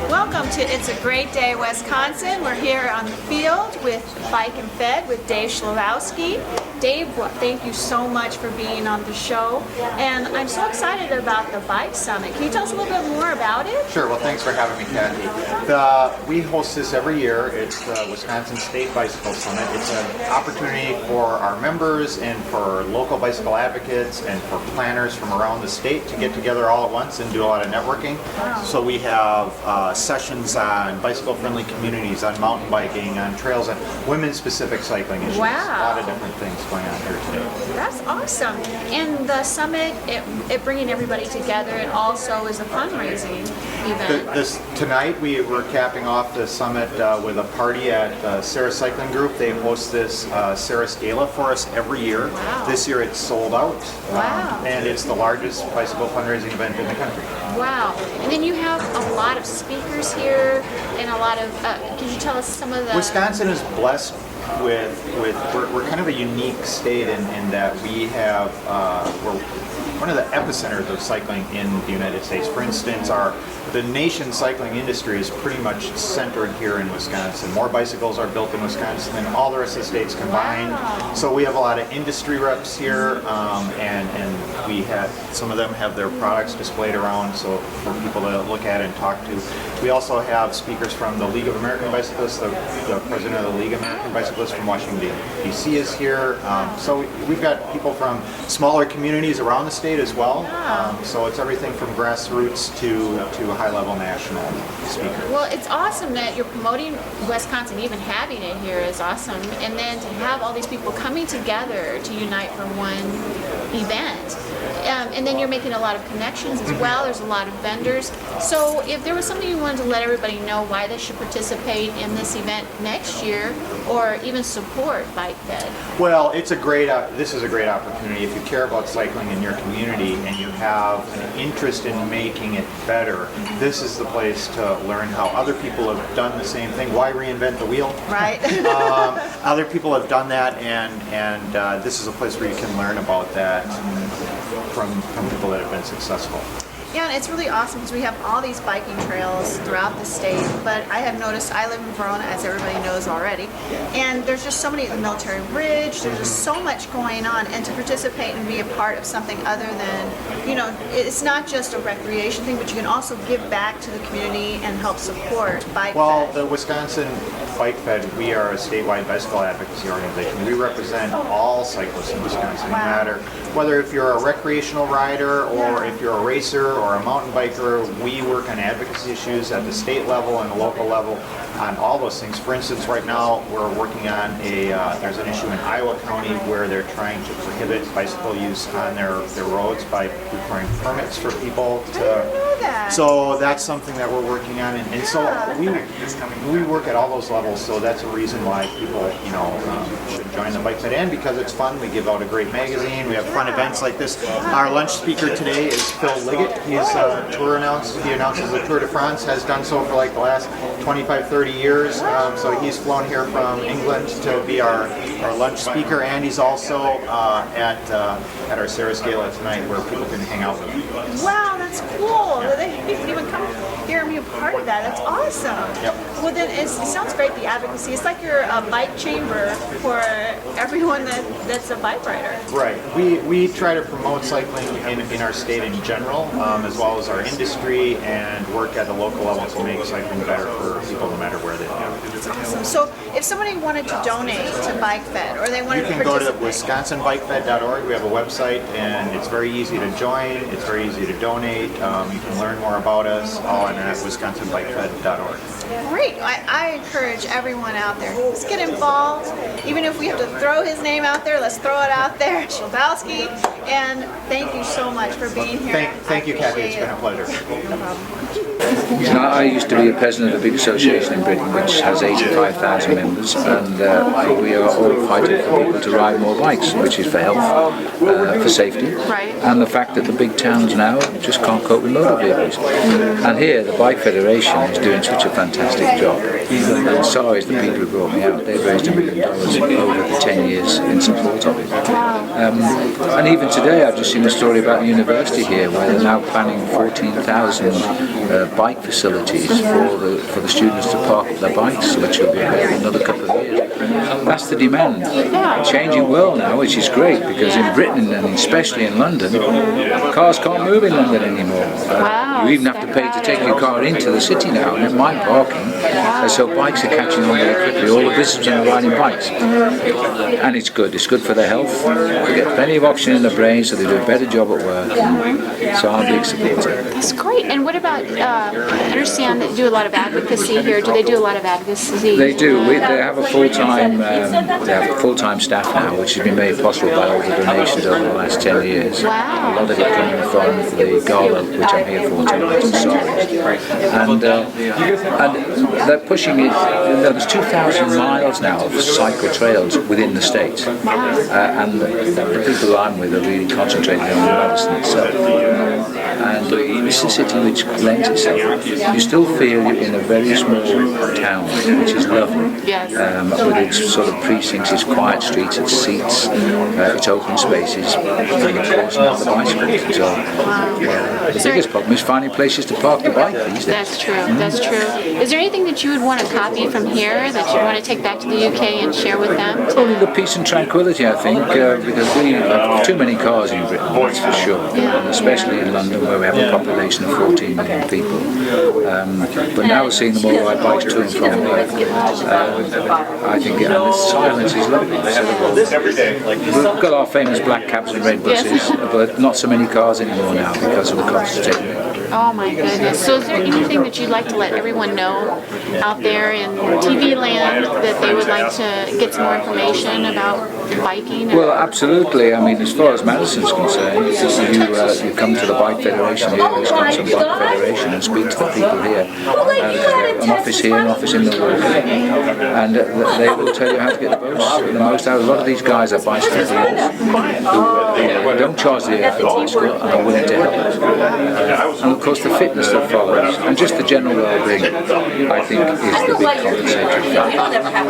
Welcome to It's a Great Day, Wisconsin. We're here on the field with Bike and Fed with Dave Schlowowski. Dave, thank you so much for being on the show. And I'm so excited about the Bike Summit. Can you tell us a little bit more about it? Sure. Well, thanks for having me, Kathy. We host this every year. It's the Wisconsin State Bicycle Summit. It's an opportunity for our members and for local bicycle advocates and for planners from around the state to get together all at once and do a lot of networking. Wow. So we have sessions on bicycle-friendly communities, on mountain biking, on trails, on women-specific cycling issues. Wow. A lot of different things going on here today. That's awesome. And the summit, it bringing everybody together, and also is a fundraising event. Tonight we're capping off the summit with a party at Saris Cycling Group. They host this Saris Gala for us every year. Wow. This year it's sold out. Wow. And it's the largest bicycle fundraising event in the country. Wow. And then you have a lot of speakers here and a lot of, can you tell us some of the... Wisconsin is blessed with we're kind of a unique state in that we have, we're one of the epicenters of cycling in the United States. For instance, the nation's cycling industry is pretty much centered here in Wisconsin. More bicycles are built in Wisconsin than all the rest of the states combined. Wow. So we have a lot of industry reps here, and we have some of them have their products displayed around, so for people to look at and talk to. We also have speakers from the League of American Bicyclists. The president of the League of American Bicyclists from Washington, D.C. is here. So we've got people from smaller communities around the state as well. So it's everything from grassroots to high-level national speakers. Well, it's awesome that you're promoting Wisconsin. Even having it here is awesome. And then to have all these people coming together to unite for one event. And then you're making a lot of connections as well. There's a lot of vendors. So if there was something you wanted to let everybody know why they should participate in this event next year, or even support Bike Fed. Well, this is a great opportunity. If you care about cycling in your community and you have an interest in making it better, this is the place to learn how other people have done the same thing. Why reinvent the wheel? Right. Other people have done that, and this is a place where you can learn about that from people that have been successful. Yeah, and it's really awesome because we have all these biking trails throughout the state, but I have noticed, I live in Verona, as everybody knows already, and there's just so many, the Military Ridge, there's just so much going on, and to participate and be a part of something other than, it's not just a recreation thing, but you can also give back to the community and help support Bike Well, Fed. the Wisconsin Bike Fed, we are a statewide bicycle advocacy organization. We represent all cyclists in Wisconsin, no Wow. matter whether if you're a recreational rider or if you're a racer or a mountain biker. We work on advocacy issues at the state level and the local level on all those things. For instance, right now we're working on there's an issue in Iowa County where they're trying to prohibit bicycle use on their roads by requiring permits for people to. I didn't know that. So that's something that we're working on, and so we work at all those levels. So that's a reason why people should join the Bike Fit, and because it's fun, we give out a great magazine. We have fun events like this. Our lunch speaker today is Phil Liggett. He's a tour announcer. He announces the Tour de France, has done so for like the last 25, 30 years. So he's flown here from England to be our lunch speaker, and he's also at our Saris Gala tonight where people can hang out with him. Wow, that's cool. They can even come here and be a part of that. That's awesome. Yep. Well, then it sounds great, the advocacy. It's like you're a bike chamber for everyone that's a bike rider. Right. We try to promote cycling in our state in general, as well as our industry, and work at the local level to make cycling better for people no matter where they live. That's awesome. So if somebody wanted to donate to Bike Fed, or they wanted You can to go to participate, wisconsinbikefed.org. We have a website, and it's very easy to join. It's very easy to donate. You can learn more about us all on at wisconsinbikefed.org. great. I encourage everyone out there, let's get involved. Even if we have to throw his name out there, let's throw it out there. Shlabowski, and thank you so much for being here. Thank you, Kathy. It's been a pleasure. No problem. I used to be a president of a big association in Britain which has 85,000 members, and we are all fighting for people to ride more bikes, which is for health, for safety, Right. and the fact that the big towns now just can't cope with motor vehicles. And here the Bike Federation is doing such a fantastic job. And Saris, the people who brought me out, they've raised $1 million over the 10 years in support of it. And even today I've just seen a story about the university here where they're now planning 14,000 bike facilities for the students to park up their bikes, which will be there in another couple of years. That's the demand. Changing world now, which is great, because in Britain and especially in London, cars can't move in London anymore. You even have to pay to take your car into the city now, never mind parking. So bikes are catching on very quickly. All the businesses are riding bikes. And it's good. It's good for their health. They get plenty of oxygen in the brain, so they do a better job at work. So I'm a big supporter. That's great. And what about, I understand that you do a lot of advocacy here. Do they do a lot of advocacy? They do. They have a full-time staff now, which has been made possible by all the donations over the last 10 years. Wow. A lot of it coming from the Gala, which I'm here for tonight, and Saris. And they're pushing it. There's 2,000 miles now of cycle trails within the state. And the people I'm with are really concentrating on Madison itself. And it's a city which lends itself. You still feel you're in a very small town, which is lovely. Yes. With its sort of precincts, its quiet streets, its seats, its open spaces, and of course not the bicycles. So the biggest problem is finding places to park the bike these days. That's true. That's true. Is there anything that you would want to copy from here that you want to take back to the UK and share with them? Only the peace and tranquility, I think, because we have too many cars in Britain, that's for sure. And especially in London, where we have a population of 14 million people. But now we're seeing them all ride bikes to and from work. I think the silence is lovely. We've got our famous black cabs and red buses, but not so many cars anymore now because of the cost of taking it. Oh my goodness. So is there anything that you'd like to let everyone know out there in TV land that they would like to get some more information about biking? Well, absolutely. I mean, as far as Madison's concerned, you come to the Bike Federation here, the Wisconsin Bike Federation, and speak to the people here. An office here, an office in Milwauke, and they will tell you how to get the most out. A lot of these guys are bicycle dealers who don't charge the air for a bicycle and are willing to help. And of course, the fitness that follows, and just the general well-being, I think, is the big compensatory factor.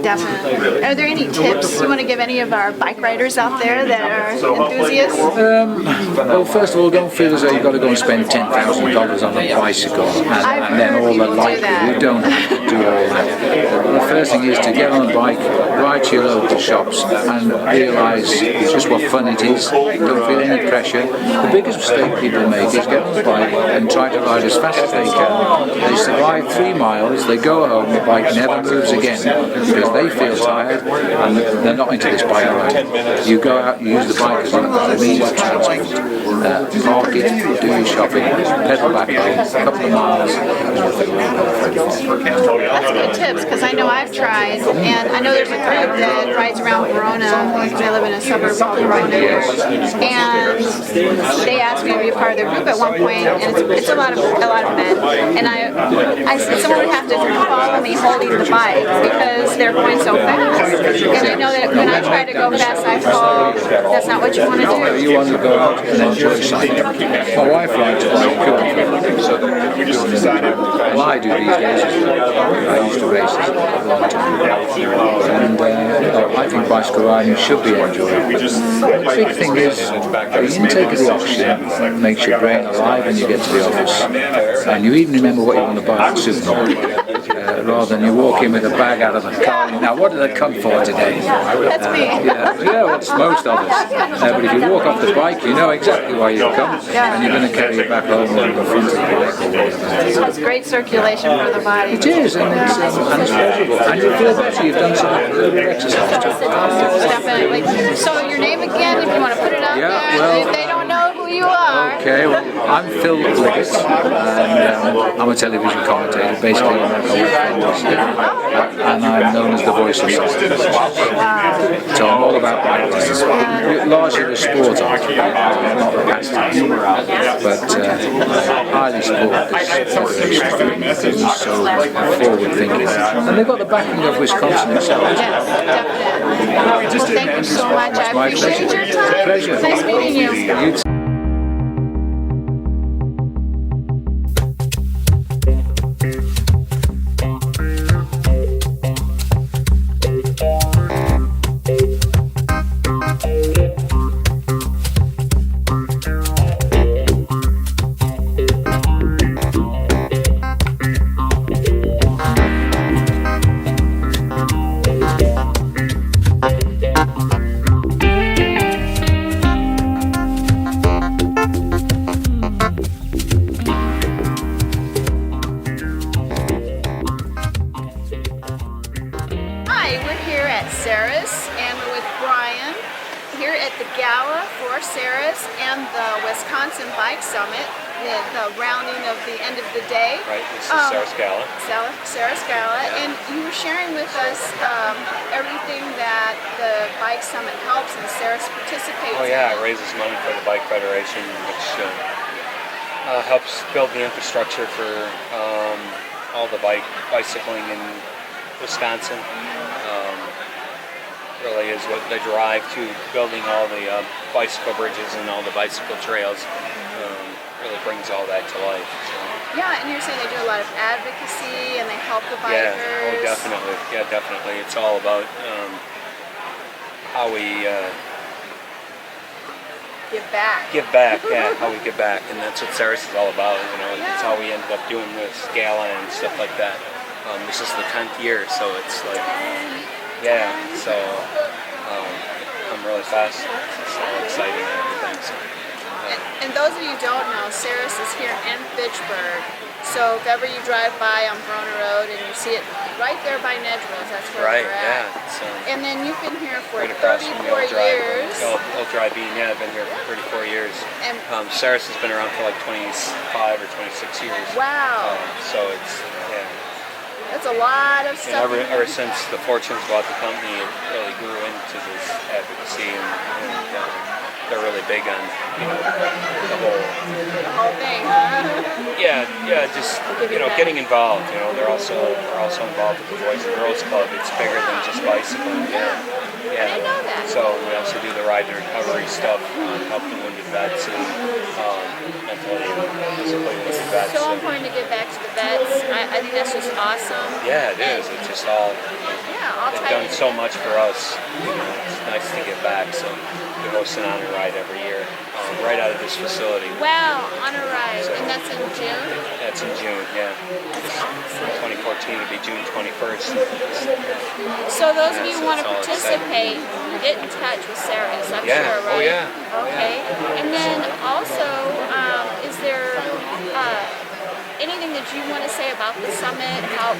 Definitely. Are there any tips you want to give any of our bike riders out there that are enthusiasts? Well, first of all, don't feel as though you've got to go and spend $10,000 on a bicycle and then all the life. You don't have to do all that. The first thing is to get on a bike, ride to your local shops, and realise just what fun it is. Don't feel any pressure. The biggest mistake people make is get on a bike and try to ride as fast as they can. They survive 3 miles, they go home, the bike never moves again because they feel tired and they're not into this bike ride. You go out, you use the bike as a means of transport. Park it, do your shopping, pedal back home, a couple of miles, and you'll feel a little better. That's good tips, because I know I've tried, and I know there's a group that rides around Verona, because I live in a suburb called Verona, and they asked me to be a part of their group at one point, and it's a lot of men. And I said someone would have to follow me holding the bike because they're going so fast. And I know that when I try to go fast, I fall. That's not what you want to do. You want to go out and enjoy something. My wife rides a bike too. All I do these days is I used to race a long time ago. And I think bicycle riding should be enjoyed. The big thing is the intake of the oxygen makes your brain alive when you get to the office. And you even remember what you want to buy at the supermarket. Rather than you walk in with a bag out of the car. Now, what did I come for today? That's me. Well, it's most of us. But if you walk off the bike, you know exactly why you've come, and you're going to carry it back home on the front of the bike. So it's great circulation for the body. It is, and it's pleasurable. And you feel better. You've done some exercise. Definitely. So your name again, if you want to put it out there, if they don't know who you are. Okay, well, I'm Phil Liggett, and I'm a television commentator, basically on that and I'm known as the voice of science. So I'm all about bike riding, largely the sport of it, not the pastime. But I highly support this federation because it's so forward-thinking. And they've got the backing of Wisconsin itself. Yes, definitely. Thank you so much. I appreciate your time. Pleasure. Nice meeting you. Saris, and we're with Brian here at the Gala for Saris and the Wisconsin Bike Summit, the rounding of the end of the day. Right, this is Saris Gala. Saris Gala, and you were sharing with us everything that the Bike Summit helps and Saris participates in. Oh yeah, it raises money for the Bike Federation, which helps build the infrastructure for all the bicycling in Wisconsin. Really is what the drive to building all the bicycle bridges and all the bicycle trails really brings all that to life. So. Yeah, and you're saying they do a lot of advocacy and they help the bikers. Yeah, oh definitely. Yeah, definitely. It's all about how we give back. Give back, yeah, how we give back, and that's what Saris is all about. You know, it's how we ended up doing this gala and stuff like that. This is the 10th year, so it's like. Yeah, so I'm really fast. It's all exciting and everything. So, and those of you who don't know, Saris is here in Fitchburg. So if ever you drive by on Verona Road and you see it right there by Nedrose, that's where we're at. Yeah. So, and then you've been here for right across 34 from the old years. Old Dry Bean, yeah, I've been here for 34 years. And Saris has been around for like 25 or 26 years. Wow. So it's, yeah. That's a lot of stuff. And ever since the Fortunes bought the company, it really grew into this advocacy, and they're really big on the whole thing. Huh? Yeah, just getting involved. You know, they're also involved with the Boys and Girls Club. It's bigger than just bicycling. Yeah. I didn't know that. So we also do the ride and recovery stuff, help the wounded vets and mentally and physically wounded vets. It's so important to get back to the vets. I think that's just awesome. Yeah, it is. It's just all. They've done so much for us. It's nice to get back. So we host an honor ride every year, right out of this facility. Wow, honor ride, and that's in June. That's in June. Yeah. 2014 will be June 21st. So those of you who want to participate, get in touch with Saris, I'm sure, right? Oh yeah. Okay. And then also, is there anything that you want to say about the summit? How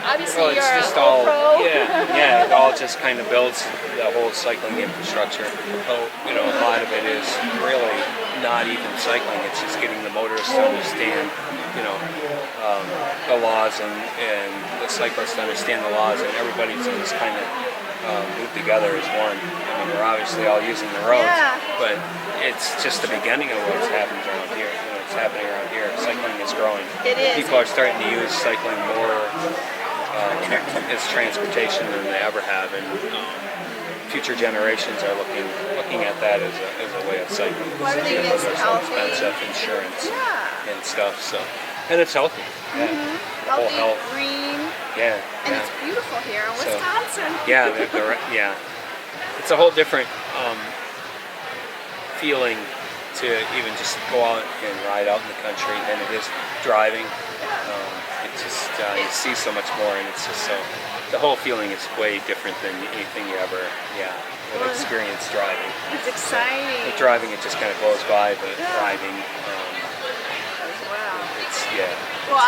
obviously Well, it's you're just a all, pro. yeah, it all just kind of builds the whole cycling infrastructure. So, a lot of it is really not even cycling, it's just getting the motorists to understand, the laws and the cyclists to understand the laws, and everybody to just kind of move together as one. I mean, we're obviously all using the roads, but it's just the beginning of what's happening around here. It's happening around here. Cycling is growing. It is. People are starting to use cycling more as transportation than they ever have, and future generations are looking at that as a way of cycling. Everything is There's healthy. expensive insurance and stuff. So, and it's healthy. Yeah. The whole Healthy, health. green, Yeah. and yeah. it's beautiful here in So, Wisconsin. Yeah, yeah. It's a whole different feeling to even just go out and ride out in the country than it is driving. It's just you see so much more, and it's just so the whole feeling is way different than anything you ever would experience driving. It's exciting. With driving, it just kind of blows by, but riding, Wow. it's Well,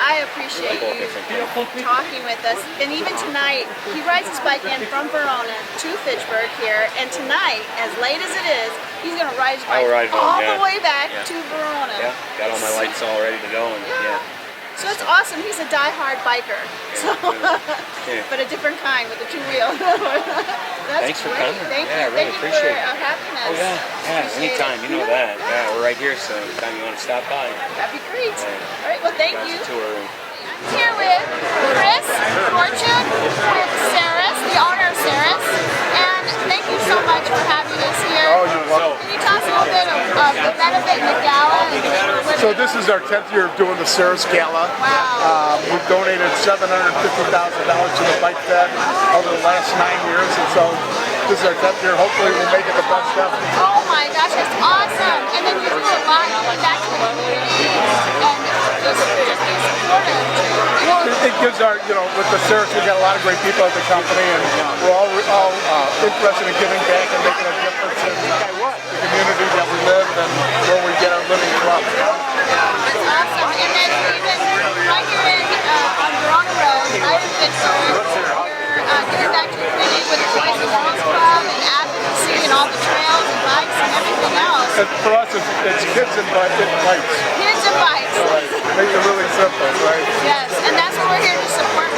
I appreciate A whole you different thing. talking with us. And even tonight, he rides his bike in from Verona to Fitchburg here. And tonight, as late as it is, he's going to ride his bike I'll ride home, all yeah. the way back Yeah. to Verona. Yeah, got all my lights all ready to go, and So it's awesome. He's a die-hard biker. So, but a different kind with a two-wheel. That's Thanks for great. coming. Thank Yeah, I you. really Thank appreciate you it. for having us. Oh yeah, Appreciate anytime. it. You know that. Yeah, we're right here, so anytime you want to stop by, That'd be great. Yeah. All right. Well, thank got you. you tour. I'm here with Chris Fortune with Saris, the owner of Saris, and thank you so much for having us here. Oh, you're welcome. Can you tell us a little bit of the benefit and the gala? And So this is our 10th year of doing the Saris Gala. Wow. We've donated $750,000 to the bike fed over the last 9 years, and so this is our 10th year. Hopefully we'll make it the best ever. Oh my gosh, that's awesome. And then you do a lot to give back to the community and just be supportive. Well, it gives our, with the Saris, we've got a lot of great people at the company, and we're all interested in giving back and making a difference in the community that we live and where we get our living from. That's awesome. And then even right here on Verona Road, right in Fitchburg, you're giving back to the community with the Boys and Girls Club and advocacy and all the trails and bikes and everything else. And for us, it's kids and bikes. Kids and bikes. Right. Make it really simple, right? Yes, and that's what we're here to support.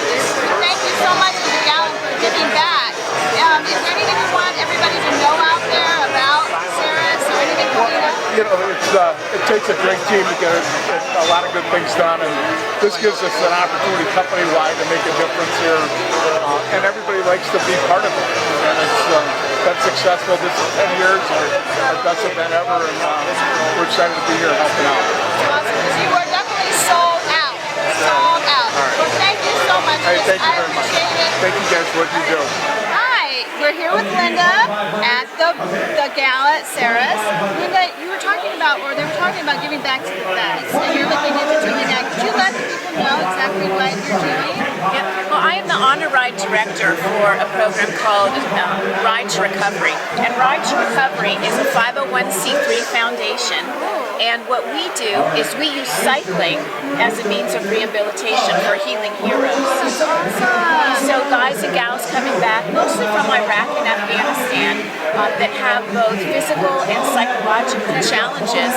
Thank you so much to the Gala for giving back. Is there anything you want everybody to know out there about Saris or anything coming up? It takes a great team to get a lot of good things done, and this gives us an opportunity company-wide to make a difference here, and everybody likes to be part of it, and it's been successful. This is 10 years, our best event ever, and we're excited to be here helping out. Awesome. You are definitely sold out. Sold out. Well, thank you so much. Hey, thank you I very much. appreciate it. Thank you guys for what you do. Hi, we're here with Lynda at the Gala at Saris. Lynda, you were talking about, or they were talking about giving back to the vets, and you're looking into doing that. Could you let the people know exactly what you're doing? Yeah. Well, I am the honor ride director for a program called Ride to Recovery. And Ride to Recovery is a 501c3 foundation. And what we do is we use cycling as a means of rehabilitation for healing heroes. That's awesome. So guys and gals coming back, mostly from Iraq and Afghanistan, that have both physical and psychological challenges,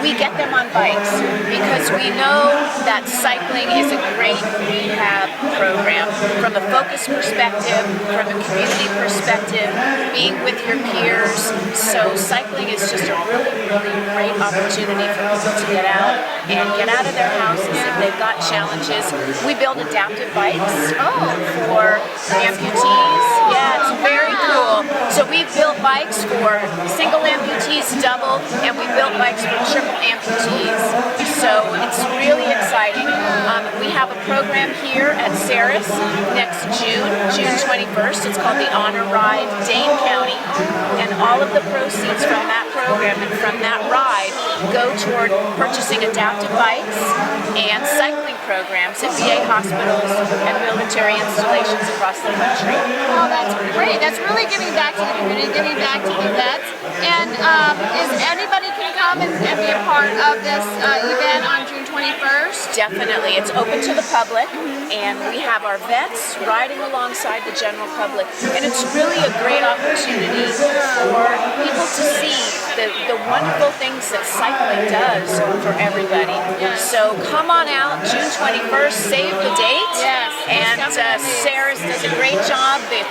we get them on bikes because we know that cycling is a great rehab program from a focus perspective, from a community perspective, being with your peers. So cycling is just a really, really great opportunity for people to get out and get out of their houses if they've got challenges. We build adaptive bikes for amputees. Yeah, it's very cool. So we built bikes for single amputees, double, and we built bikes for triple amputees. So it's really exciting. We have a program here at Saris next June 21st. It's called the Honor Ride Dane County. And all of the proceeds from that program and from that ride go toward purchasing adaptive bikes and cycling programs at VA hospitals and military installations across the country. Oh, that's great. community. That's really giving back to the community, giving back to the vets. And is anybody can come and be a part of this event on June 21st? Definitely. It's open to the public, and we have our vets riding alongside the general public. And it's really a great opportunity for people to see the wonderful things that cycling does for everybody. So come on out, June 21st, save the date. Yes. And Saris does a great job. The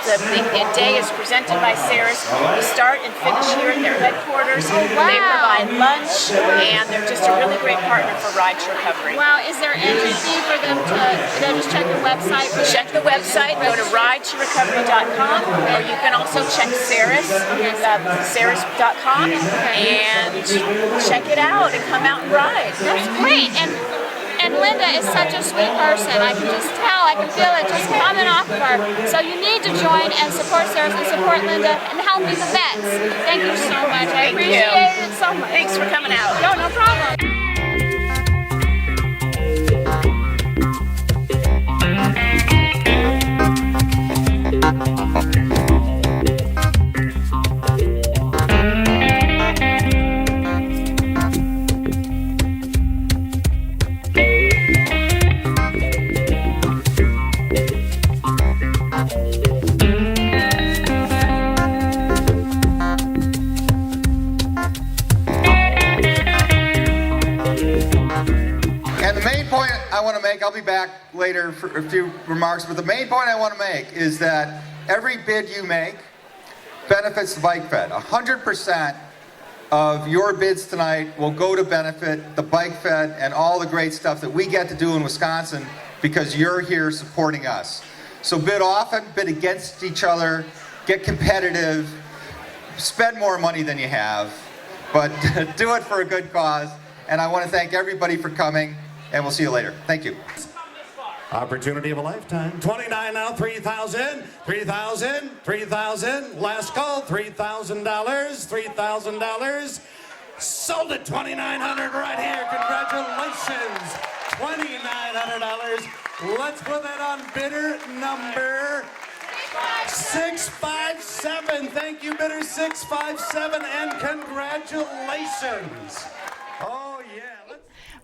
day is presented by Saris. We start and finish here at their headquarters. They provide lunch, and they're just a really great partner for Ride to Recovery. Wow, is there entry fee for them to just check the website? Check the website, go to ridetorecovery.com, or you can also check Saris, saris.com, and check it out and come out and ride. That's great. And Lynda is such a sweet person. I can just tell, I can feel it just coming off of her. So you need to join and support Saris and support Lynda and helping the vets. Thank you so much. I appreciate it so much. Thanks for coming out. No problem. I'll be back later for a few remarks, but the main point I want to make is that every bid you make benefits the Bike Fed. 100% of your bids tonight will go to benefit the Bike Fed and all the great stuff that we get to do in Wisconsin because you're here supporting us. So bid often, bid against each other, get competitive, spend more money than you have, but do it for a good cause. And I want to thank everybody for coming, and we'll see you later. Thank you. Opportunity of a lifetime. 29 now, 3,000, 3,000, 3,000. Last call, $3,000, $3,000. Sold at $2,900 right here. Congratulations, $2,900. Let's put that on bidder number 657. Thank you, bidder 657, and congratulations. Oh yeah.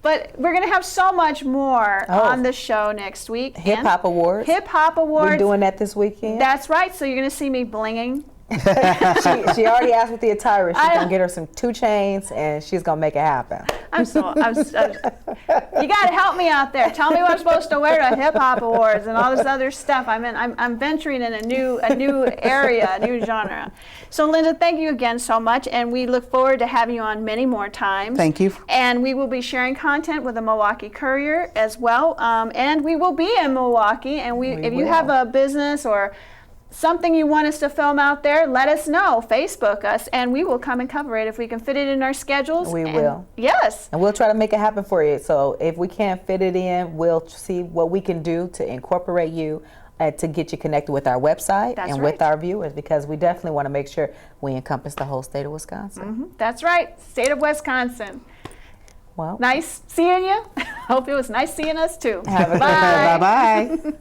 But we're going to have so much more on the show next week. Hip Hop Awards. Hip Hop Awards. We're doing that this weekend. That's right. So you're going to see me blinging. she already asked with the attire. She's going to get her some 2 chains, and she's going to make it happen. you got to help me out there. Tell me what I'm supposed to wear to Hip Hop Awards and all this other stuff. I'm venturing in a new area, a new genre. So Lynda, thank you again so much, and we look forward to having you on many more times. Thank you. And we will be sharing content with the Milwauke Courier as well. And we will be in Milwauke, and if you have a business or something you want us to film out there, let us know. Facebook us, and we will come and cover it if we can fit it in our schedules. We will. Yes. And we'll try to make it happen for you. So if we can't fit it in, we'll see what we can do to incorporate you to get you connected with our website with our viewers, because we definitely want to make sure we encompass the whole state of Wisconsin. Mm-hmm. That's right. State of Wisconsin. Well, nice seeing you. Hope it was nice seeing us too. Have a good day. Bye-bye.